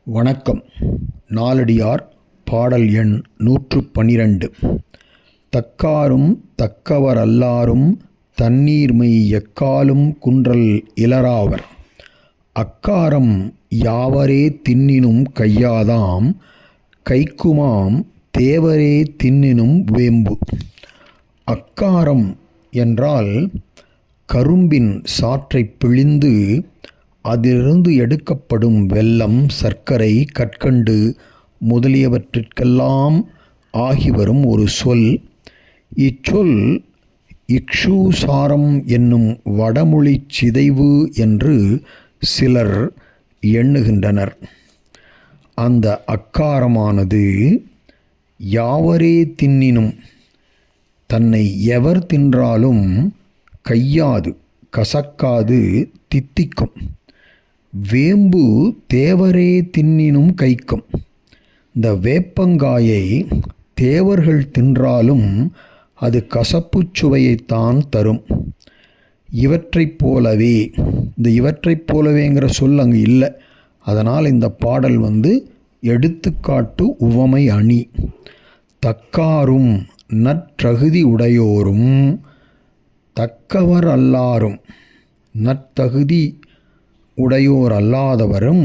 வணக்கம். நாலடியார் பாடல் எண் 112. தக்காரும் தக்கவர் அல்லாரும் தண்ணீர்மை எக்காலும் குன்றல் இலராவர் அக்காரம் யாவரே தின்னினும் கையாதாம் கைக்குமாம் தேவரே தின்னினும் வேம்பு. அக்காரம் என்றால் கரும்பின் சாற்றைப் பிழிந்து அதிலிருந்து எடுக்கப்படும் வெல்லம், சர்க்கரை, கற்கண்டு முதலியவற்றிற்கெல்லாம் ஆகிவரும் ஒரு சொல். இச்சொல் இக்ஷுசாரம் என்னும் வடமொழிச் சிதைவு என்று சிலர் எண்ணுகின்றனர். அந்த அக்காரமானது யாவரே தின்னினும், தன்னை எவர் தின்றாலும் கையாது, கசக்காது, தித்திக்கும். வேம்பு தேவரே தின்னினும் கைக்கும். இந்த வேப்பங்காயை தேவர்கள் தின்றாலும் அது கசப்புச் சுவையைத்தான் தரும். இவற்றைப் போலவே, இந்த இவற்றைப் போலவேங்கிற சொல் அங்கு இல்லை. அதனால் இந்த பாடல் எடுத்துக்காட்டு உவமை அணி. தக்காரும் நற்றகுதி உடையோரும் தக்கவர் அல்லாரும், நற்தகுதி உடையோர் அல்லாதவரும்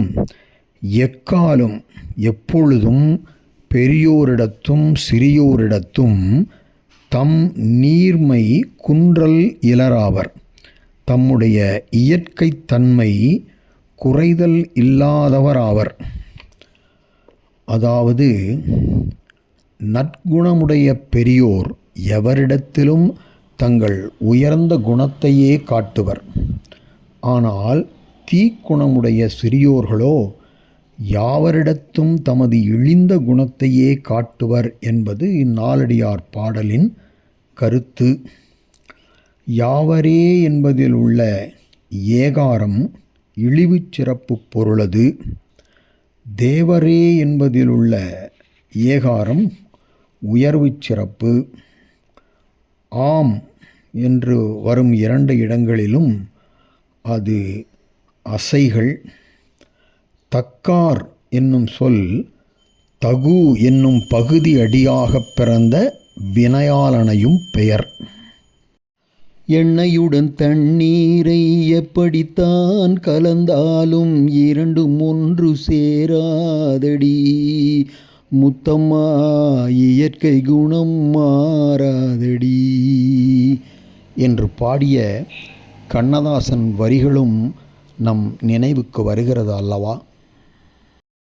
எக்காலும் எப்பொழுதும் பெரியோரிடத்தும் சிறியோரிடத்தும் தம் நீர்மை குன்றல் இலராவர், தம்முடைய இயற்கைத் தன்மை குறைதல் இல்லாதவராவர். அதாவது நற்குணமுடைய பெரியோர் எவரிடத்திலும் தங்கள் உயர்ந்த குணத்தையே காட்டுவர். ஆனால் தீக்குணமுடைய சிறியோர்களோ யாவரிடத்தும் தமது இழிந்த குணத்தையே காட்டுவர் என்பது இந்நாலடியார் பாடலின் கருத்து. யாவரே என்பதில் உள்ள ஏகாரம் இழிவுச் சிறப்பு பொருளது. தேவரே என்பதில் உள்ள ஏகாரம் உயர்வுச் சிறப்பு. ஆம் என்று வரும் 2 இடங்களிலும் அது அசைகள். தக்கார் என்னும் சொல் தகு என்னும் பகுதி அடியாகப் பிறந்த வினையாளனையும் பெயர். எண்ணெயுடன் தண்ணீரை எப்படித்தான் கலந்தாலும் இரண்டும் ஒன்று சேராதடி முத்தம்மா, இயற்கை குணம் மாறாதடி என்று பாடிய கண்ணதாசன் வரிகளும் நம் நினைவுக்கு வருகிறது அல்லவா?